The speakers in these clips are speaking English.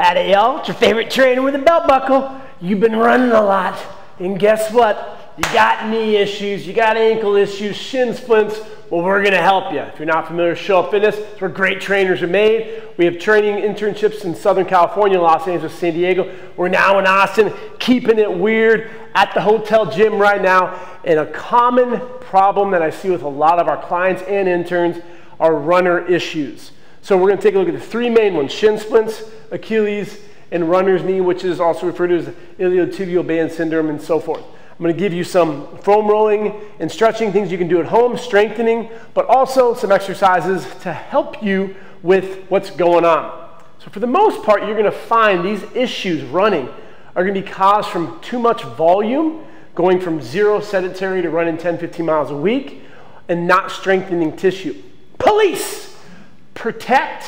Howdy y'all, it's your favorite trainer with a belt buckle. You've been running a lot, and guess what? You got knee issues, you got ankle issues, shin splints. Well, we're gonna help you. If you're not familiar with Show Up Fitness, it's where great trainers are made. We have training internships in Southern California, Los Angeles, San Diego. We're now in Austin, keeping it weird at the hotel gym right now. And a common problem that I see with a lot of our clients and interns are runner issues. So we're gonna take a look at the three main ones: shin splints, Achilles, and runner's knee, which is also referred to as iliotibial band syndrome and so forth. I'm going to give you some foam rolling and stretching things you can do at home, strengthening, but also some exercises to help you with what's going on. So for the most part, you're going to find these issues running are going to be caused from too much volume, going from zero sedentary to running 10, 15 miles a week, and not strengthening tissue. Police! Protect,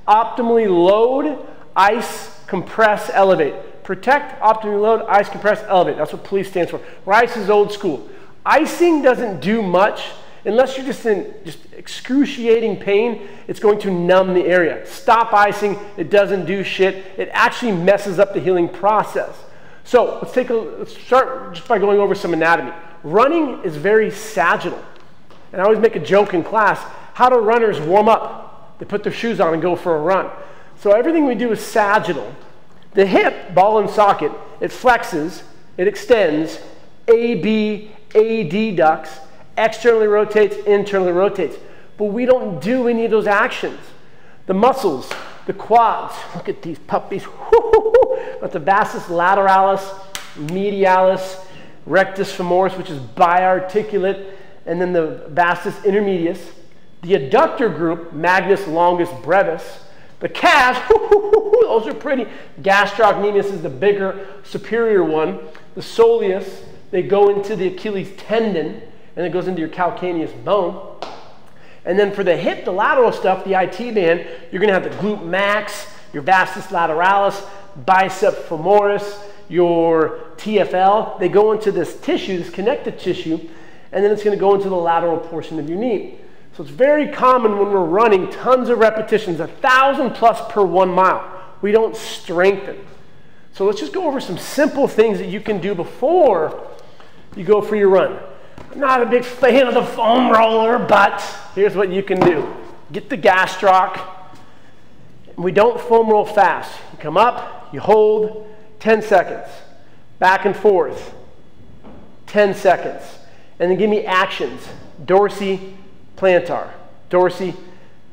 optimally load, ice, compress, elevate. Protect, optimally load, ice, compress, elevate. That's what police stands for. Ice is old school. Icing doesn't do much unless you're just in excruciating pain. It's going to numb the area. Stop icing. It doesn't do shit. It actually messes up the healing process. So let's start just by going over some anatomy. Running is very sagittal. And I always make a joke in class. How do runners warm up? They put their shoes on and go for a run. So everything we do is sagittal. The hip, ball and socket, it flexes, it extends, AB, AD ducts, externally rotates, internally rotates. But we don't do any of those actions. The muscles, the quads, look at these puppies. But the vastus lateralis, medialis, rectus femoris, which is biarticulate, and then the vastus intermedius. The adductor group, magnus longus brevis. The calves, those are pretty. Gastrocnemius is the bigger, superior one. The soleus, they go into the Achilles tendon, and it goes into your calcaneus bone. And then for the hip, the lateral stuff, the IT band, you're going to have the glute max, your vastus lateralis, bicep femoris, your TFL. They go into this tissue, this connective tissue, and then it's going to go into the lateral portion of your knee. So it's very common when we're running tons of repetitions, 1,000 plus per 1 mile. We don't strengthen. So let's just go over some simple things that you can do before you go for your run. I'm not a big fan of the foam roller, but here's what you can do. Get the gastroc. We don't foam roll fast. You come up, you hold, 10 seconds. Back and forth, 10 seconds. And then give me actions. Dorsi, plantar, dorsi,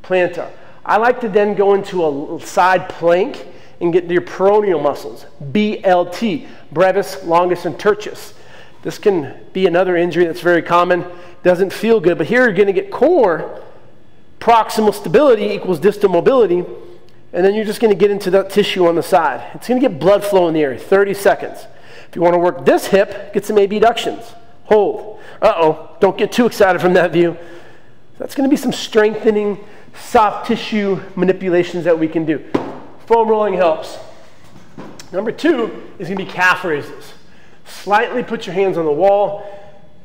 plantar. I like to then go into a side plank and get your peroneal muscles, BLT, brevis, longus, and tertius. This can be another injury that's very common, doesn't feel good, but here you're going to get core, proximal stability equals distal mobility, and then you're just going to get into that tissue on the side. It's going to get blood flow in the area, 30 seconds. If you want to work this hip, get some abductions. Hold. Uh-oh, don't get too excited from that view. That's going to be some strengthening, soft tissue manipulations that we can do. Foam rolling helps. Number 2 is going to be calf raises. Slightly put your hands on the wall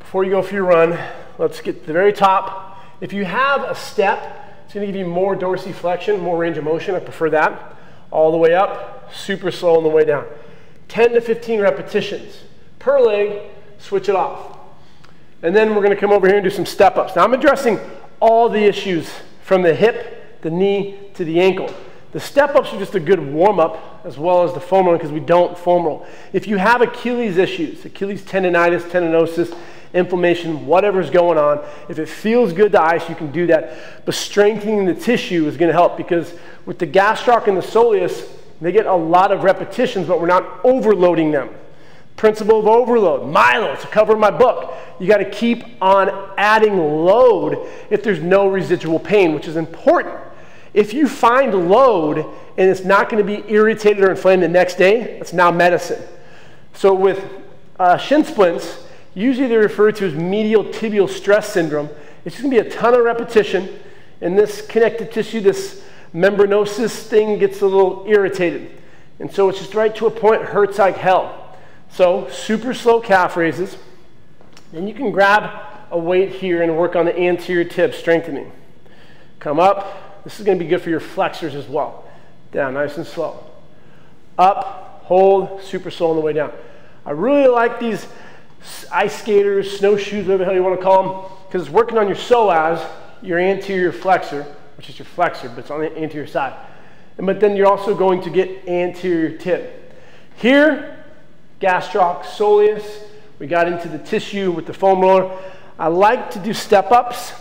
before you go for your run. Let's get to the very top. If you have a step, it's going to give you more dorsiflexion, more range of motion. I prefer that. All the way up, super slow on the way down. 10 to 15 repetitions per leg, switch it off. And then we're going to come over here and do some step-ups. Now I'm addressing all the issues from the hip, the knee, to the ankle. The step-ups are just a good warm-up as well as the foam roll because we don't foam roll. If you have Achilles issues, Achilles tendinitis, tendinosis, inflammation, whatever's going on, if it feels good to ice, you can do that. But strengthening the tissue is going to help because with the gastroc and the soleus, they get a lot of repetitions, but we're not overloading them. Principle of overload, Milo, it's a cover of my book. You got to keep on adding load if there's no residual pain, which is important. If you find load and it's not going to be irritated or inflamed the next day, that's now medicine. So with shin splints, usually they're referred to as medial tibial stress syndrome. It's just going to be a ton of repetition, and this connective tissue, this membranosus thing gets a little irritated. And so it's just right to a point, hurts like hell. So super slow calf raises. Then you can grab a weight here and work on the anterior tib, strengthening. Come up. This is going to be good for your flexors as well. Down, nice and slow. up, hold, super slow on the way down. I really like these ice skaters, snowshoes, whatever the hell you want to call them, because it's working on your psoas, your anterior flexor, which is your flexor, but it's on the anterior side. But then you're also going to get anterior tip. Here, gastroc, soleus, we got into the tissue with the foam roller. I like to do step-ups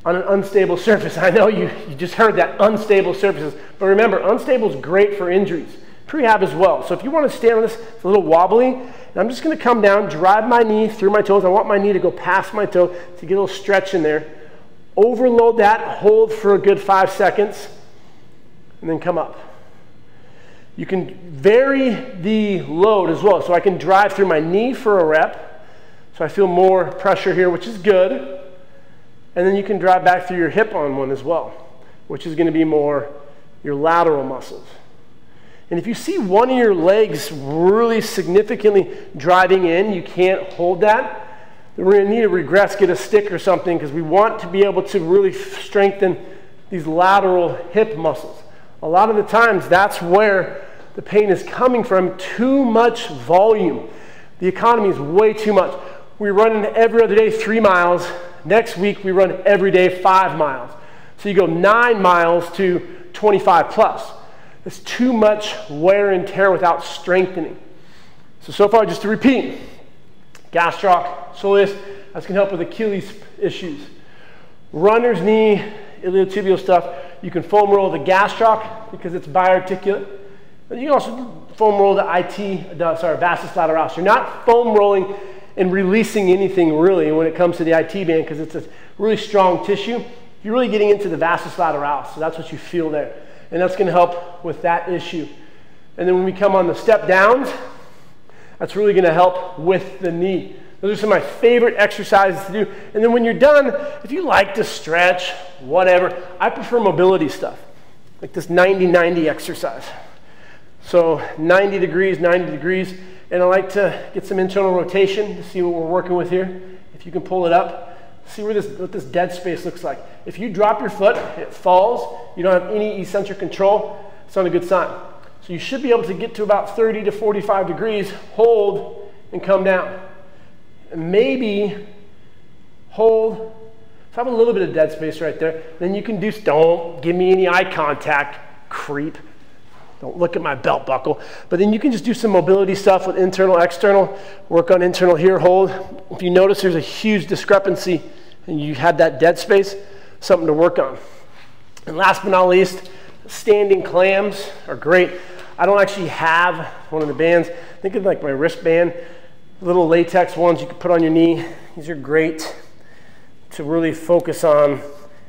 on an unstable surface. I know you just heard that, unstable surfaces, but remember, unstable is great for injuries. Prehab as well. So if you want to stand on this, it's a little wobbly, and I'm just going to come down, drive my knee through my toes. I want my knee to go past my toe to get a little stretch in there. Overload that, hold for a good 5 seconds, and then come up. You can vary the load as well. So I can drive through my knee for a rep, so I feel more pressure here, which is good. And then you can drive back through your hip on one as well, which is going to be more your lateral muscles. And if you see one of your legs really significantly driving in, you can't hold that, then we're going to need to regress, get a stick or something, because we want to be able to really strengthen these lateral hip muscles. A lot of the times, that's where the pain is coming from. Too much volume. The economy is way too much. We're running every other day 3 miles. Next week, we run every day 5 miles. So you go 9 miles to 25 plus. It's too much wear and tear without strengthening. So far, just to repeat, gastroc, soleus, that's going to help with Achilles issues. Runner's knee, iliotibial stuff, you can foam roll the gastroc because it's biarticulate. But you can also foam roll the vastus lateralis. You're not foam rolling and releasing anything really when it comes to the IT band because it's a really strong tissue. You're really getting into the vastus lateralis, so that's what you feel there. And that's going to help with that issue. And then when we come on the step downs, that's really going to help with the knee. Those are some of my favorite exercises to do. And then when you're done, if you like to stretch, whatever, I prefer mobility stuff, like this 90-90 exercise. So 90 degrees, 90 degrees, and I like to get some internal rotation to see what we're working with here. If you can pull it up, see what this dead space looks like. If you drop your foot, it falls, you don't have any eccentric control, it's not a good sign. So you should be able to get to about 30 to 45 degrees, hold, and come down. And maybe hold, so have a little bit of dead space right there. Then you can do, don't give me any eye contact, creep. Don't look at my belt buckle. But then you can just do some mobility stuff with internal, external, work on internal here, hold. If you notice there's a huge discrepancy and you had that dead space, something to work on. And last but not least, standing clams are great. I don't actually have one of the bands. Think of like my wristband, little latex ones you can put on your knee. These are great to really focus on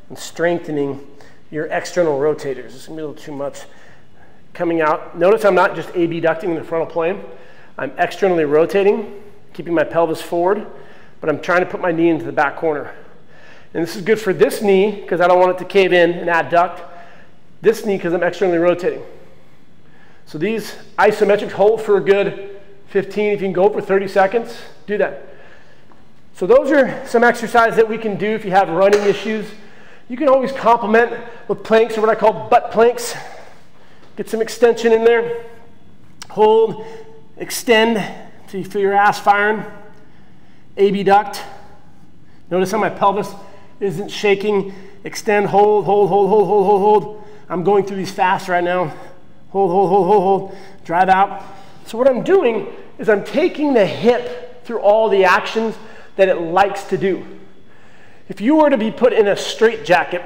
and strengthening your external rotators. This is gonna be a little too much. Coming out, notice I'm not just abducting in the frontal plane. I'm externally rotating, keeping my pelvis forward, but I'm trying to put my knee into the back corner. And this is good for this knee because I don't want it to cave in and adduct. This knee because I'm externally rotating. So these isometrics hold for a good 15. If you can go for 30 seconds, do that. So those are some exercises that we can do if you have running issues. You can always complement with planks or what I call butt planks. Get some extension in there. Hold, extend until you feel your ass firing. Abduct. Notice how my pelvis isn't shaking. Extend, hold, hold, hold, hold, hold, hold, hold. I'm going through these fast right now. Hold, hold, hold, hold, hold. Drive out. So what I'm doing is I'm taking the hip through all the actions that it likes to do. If you were to be put in a straitjacket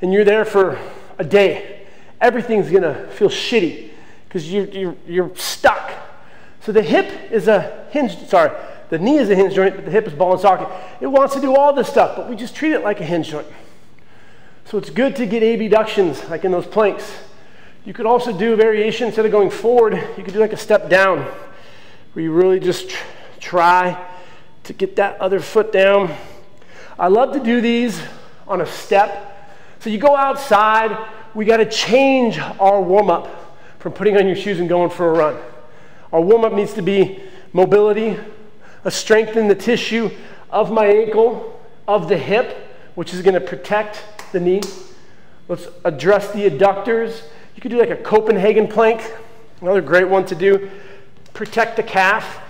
and you're there for a day, everything's gonna feel shitty because you're stuck. So the hip is a hinge, the knee is a hinge joint, but the hip is ball and socket. It wants to do all this stuff, but we just treat it like a hinge joint. So it's good to get abductions like in those planks. You could also do a variation, instead of going forward, you could do like a step down, where you really just try to get that other foot down. I love to do these on a step. So you go outside, we got to change our warm-up from putting on your shoes and going for a run. Our warm-up needs to be mobility, strengthen the tissue of my ankle, of the hip, which is going to protect the knee. Let's address the adductors. You could do like a Copenhagen plank, Another great one to do, protect the calf.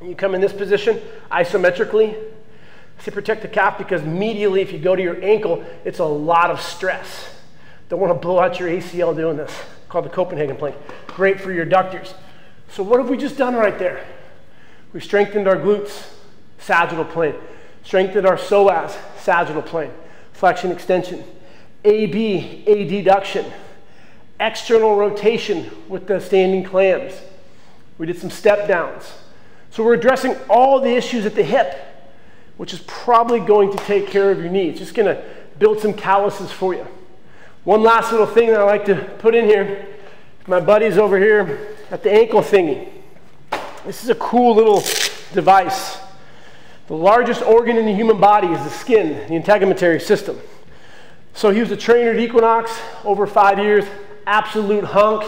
You come in this position isometrically. I say protect the calf because medially, if you go to your ankle, it's a lot of stress. Don't want to blow out your ACL doing this, called the Copenhagen plank. Great for your adductors. So what have we just done right there? We've strengthened our glutes, sagittal plane. Strengthened our psoas, sagittal plane. Flexion, extension. AB, adduction. External rotation with the standing clams. We did some step downs. So we're addressing all the issues at the hip, which is probably going to take care of your knee. It's just going to build some calluses for you. One last little thing that I like to put in here. My buddies over here at the ankle thingy. This is a cool little device. The largest organ in the human body is the skin, the integumentary system. So he was a trainer at Equinox over 5 years, absolute hunk,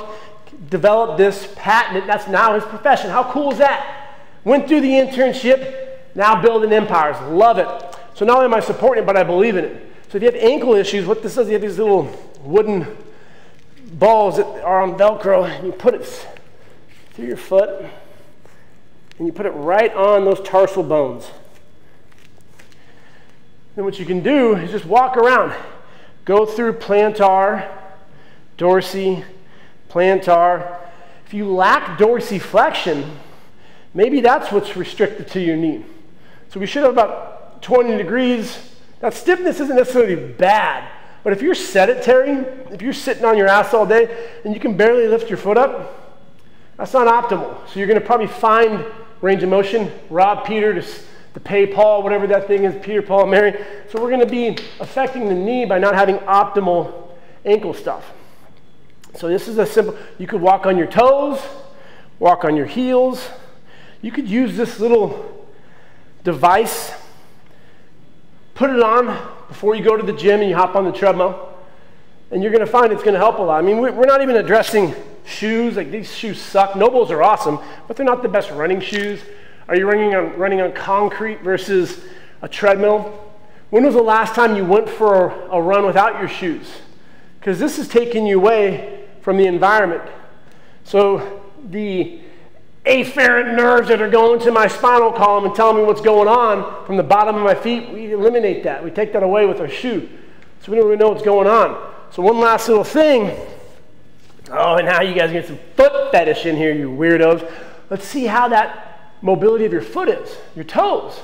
developed this, patented, that's now his profession. How cool is that? Went through the internship, now building empires, love it. So not only am I supporting it, but I believe in it. So if you have ankle issues, what this does, you have these little wooden balls that are on Velcro, and you put it through your foot, and you put it right on those tarsal bones. Then what you can do is just walk around. Go through plantar, dorsi, plantar. If you lack dorsiflexion, maybe that's what's restricted to your knee. So we should have about 20 degrees. That stiffness isn't necessarily bad, but if you're sedentary, if you're sitting on your ass all day and you can barely lift your foot up, that's not optimal. So you're going to probably find range of motion, rob Peter to pay Paul, whatever that thing is, Peter, Paul, Mary. So we're going to be affecting the knee by not having optimal ankle stuff. So this is a simple, you could walk on your toes, walk on your heels. You could use this little device, put it on before you go to the gym and you hop on the treadmill, and you're going to find it's going to help a lot. I mean, we're not even addressing shoes. Like, these shoes suck. Nobles are awesome, but they're not the best running shoes. Are you running on concrete versus a treadmill? When was the last time you went for a run without your shoes? Because this is taking you away from the environment. So the afferent nerves that are going to my spinal column and telling me what's going on from the bottom of my feet, we eliminate that. We take that away with our shoe. So we don't really know what's going on. So one last little thing. Oh, and now you guys get some foot fetish in here, you weirdos. Let's see how that mobility of your foot is, your toes.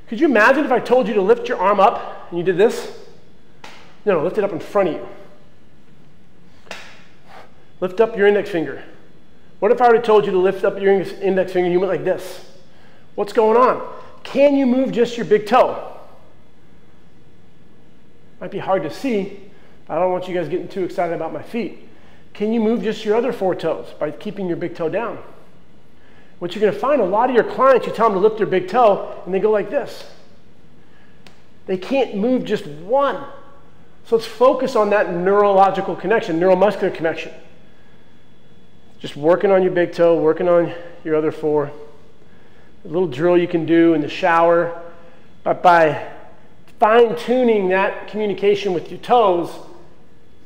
Could you imagine if I told you to lift your arm up and you did this? No, lift it up in front of you. Lift up your index finger. What if I already told you to lift up your index finger and you went like this? What's going on? Can you move just your big toe? Might be hard to see, but I don't want you guys getting too excited about my feet. Can you move just your other 4 toes by keeping your big toe down? What you're going to find, a lot of your clients, you tell them to lift their big toe, and they go like this. They can't move just one. So let's focus on that neurological connection, neuromuscular connection. Just working on your big toe, working on your other 4. A little drill you can do in the shower. But by fine-tuning that communication with your toes,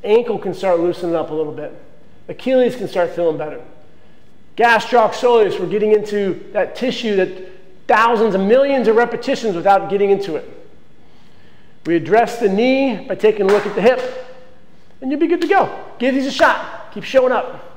ankle can start loosening up a little bit. Achilles can start feeling better. Gastroc, we're getting into that tissue that thousands and millions of repetitions without getting into it. We address the knee by taking a look at the hip, and you'll be good to go. Give these a shot. Keep showing up.